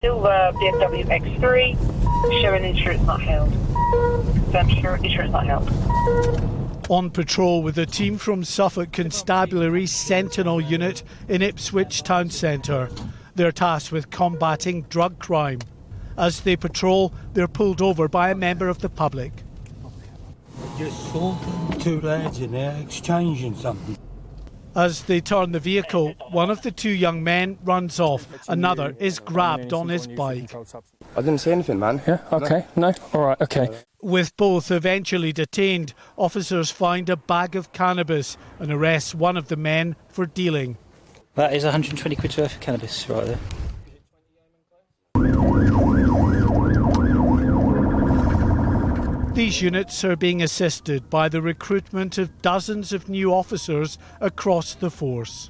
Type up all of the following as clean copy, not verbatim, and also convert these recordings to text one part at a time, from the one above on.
Silver BMW X3, showing insurance not held. Insurance not held. On patrol with a team from Suffolk Constabulary Sentinel Unit in Ipswich Town Centre. They're tasked with combating drug crime. As they patrol, they're pulled over by a member of the public. Just saw two lads in there exchanging something. As they turn the vehicle, one of the two young men runs off. Another is grabbed on his bike. I didn't see anything, man. Yeah, OK, no, all right, OK. With both eventually detained, officers find a bag of cannabis and arrest one of the men for dealing. That is 120 quid worth of cannabis right there. These units are being assisted by the recruitment of dozens of new officers across the force.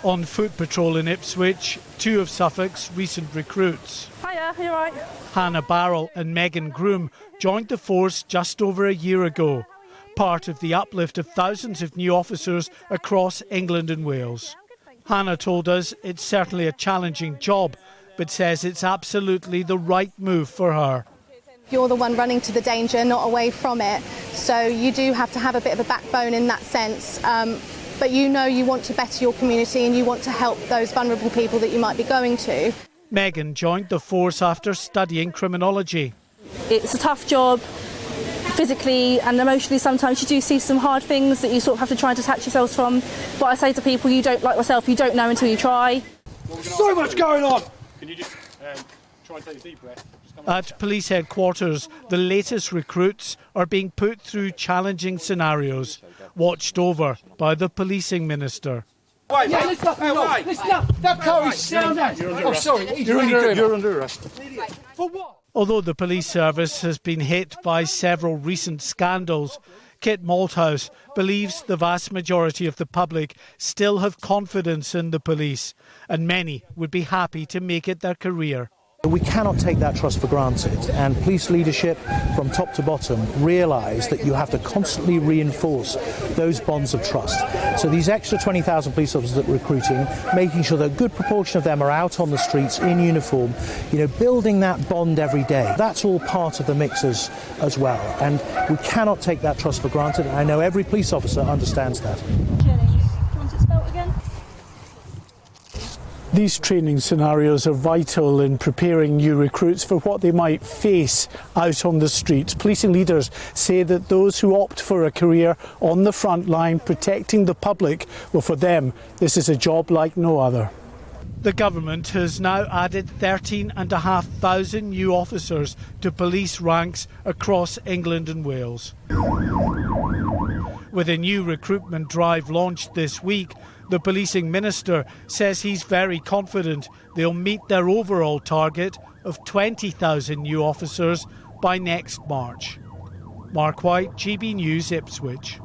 On foot patrol in Ipswich, two of Suffolk's recent recruits. Hiya, you all right? Hannah BARRELL and GROOME joined the force just over a year ago, part of the uplift of thousands of new officers across England and Wales. Hannah told us it's certainly a challenging job, but says it's absolutely the right move for her. You're the one running to the danger, not away from it. So you do have to have a bit of a backbone in that sense. But you know you want to better your community and you want to help those vulnerable people that you might be going to. Megan joined the force after studying criminology. It's a tough job, physically and emotionally. Sometimes you do see some hard things that you sort of have to try and detach yourselves from. But I say to people, you don't, like myself, you don't know until you try. So much going on! Can you just try and take a deep breath? At police headquarters, the latest recruits are being put through challenging scenarios, watched over by the policing minister. Wait, yeah, listen up, listen up. That car is sound out. Oh, sorry, you're under arrest. For what? Although the police service has been hit by several recent scandals, Kit Malthouse believes the vast majority of the public still have confidence in the police, and many would be happy to make it their career. We cannot take that trust for granted, and police leadership from top to bottom realise that you have to constantly reinforce those bonds of trust. So these extra 20,000 police officers that we're recruiting, making sure that a good proportion of them are out on the streets in uniform, building that bond every day. That's all part of the mix as well, and we cannot take that trust for granted. I know every police officer understands that. These training scenarios are vital in preparing new recruits for what they might face out on the streets. Policing leaders say that those who opt for a career on the front line protecting the public, well, for them, this is a job like no other. The government has now added 13,500 new officers to police ranks across England and Wales. With a new recruitment drive launched this week, the policing minister says he's very confident they'll meet their overall target of 20,000 new officers by next March. Mark White, GB News, Ipswich.